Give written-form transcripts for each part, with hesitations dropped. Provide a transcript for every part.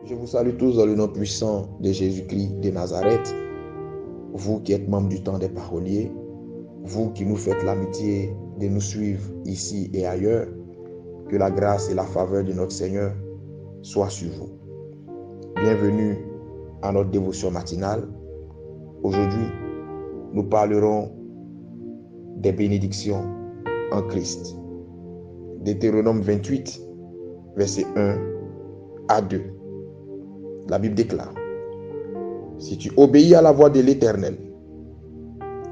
Je vous salue tous dans le nom puissant de Jésus-Christ de Nazareth. Vous qui êtes membres du temps des paroliers, vous qui nous faites l'amitié de nous suivre ici et ailleurs, que la grâce et la faveur de notre Seigneur soient sur vous. Bienvenue à notre dévotion matinale. Aujourd'hui, nous parlerons des bénédictions en Christ. Deutéronome 28, versets 1 à 2. La Bible déclare: si tu obéis à la voix de l'Éternel,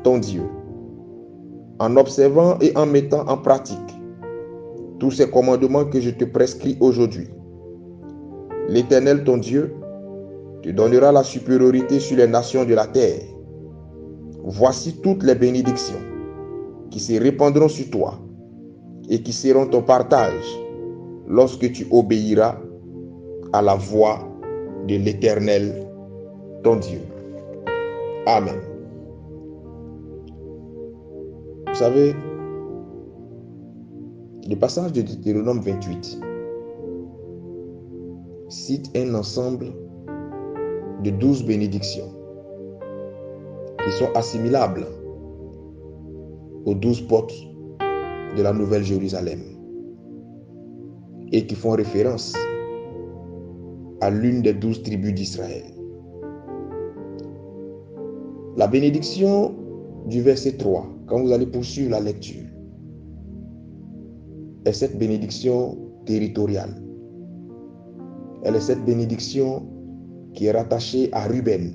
ton Dieu, en observant et en mettant en pratique tous ces commandements que je te prescris aujourd'hui, l'Éternel, ton Dieu, te donnera la supériorité sur les nations de la terre. Voici toutes les bénédictions qui se répandront sur toi et qui seront ton partage lorsque tu obéiras à la voix de l'Éternel, ton Dieu. Amen. Vous savez, le passage de Deutéronome 28 cite un ensemble de 12 bénédictions qui sont assimilables aux 12 portes de la Nouvelle Jérusalem et qui font référence à l'une des 12 tribus d'Israël. La bénédiction du verset 3, quand vous allez poursuivre la lecture, est cette bénédiction territoriale. Elle est cette bénédiction qui est rattachée à Ruben,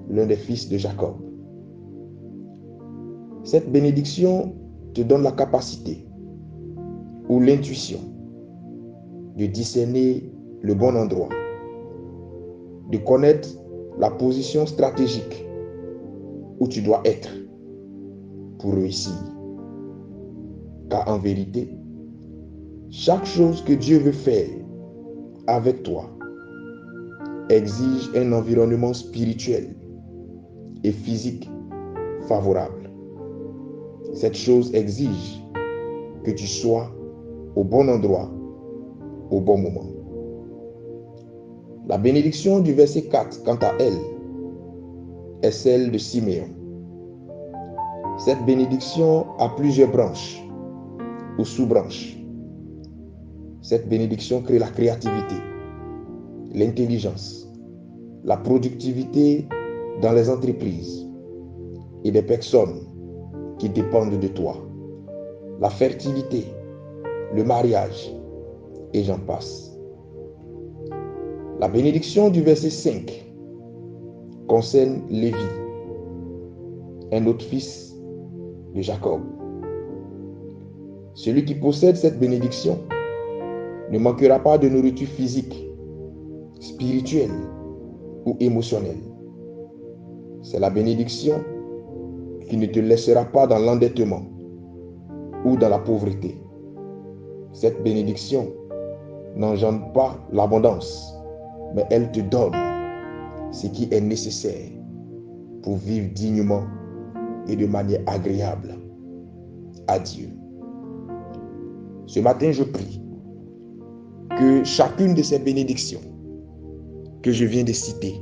l'un des fils de Jacob. Cette bénédiction te donne la capacité ou l'intuition de discerner le bon endroit, de connaître la position stratégique où tu dois être pour réussir. Car en vérité, chaque chose que Dieu veut faire avec toi exige un environnement spirituel et physique favorable. Cette chose exige que tu sois au bon endroit, au bon moment. La bénédiction du verset 4, quant à elle, est celle de Siméon. Cette bénédiction a plusieurs branches ou sous-branches. Cette bénédiction crée la créativité, l'intelligence, la productivité dans les entreprises et des personnes qui dépendent de toi, la fertilité, le mariage, et j'en passe. La bénédiction du verset 5 concerne Lévi, un autre fils de Jacob. Celui qui possède cette bénédiction ne manquera pas de nourriture physique, spirituelle ou émotionnelle. C'est la bénédiction qui ne te laissera pas dans l'endettement ou dans la pauvreté. Cette bénédiction n'engendre pas l'abondance, mais elle te donne ce qui est nécessaire pour vivre dignement et de manière agréable à Dieu. Ce matin, je prie que chacune de ces bénédictions que je viens de citer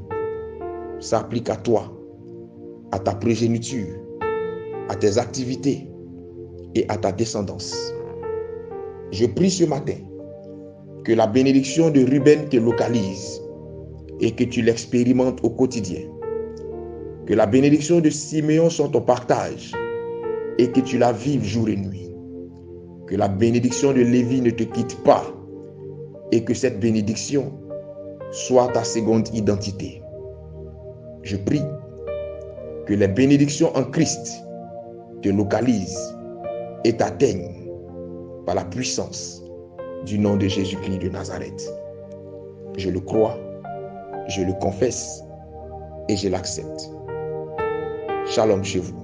s'applique à toi, à ta progéniture, à tes activités et à ta descendance. Je prie ce matin que la bénédiction de Ruben te localise et que tu l'expérimentes au quotidien. Que la bénédiction de Siméon soit ton partage et que tu la vives jour et nuit. Que la bénédiction de Lévi ne te quitte pas et que cette bénédiction soit ta seconde identité. Je prie que les bénédictions en Christ te localisent et t'atteignent par la puissance du nom de Jésus-Christ de Nazareth. Je le crois, je le confesse et je l'accepte. Shalom chez vous.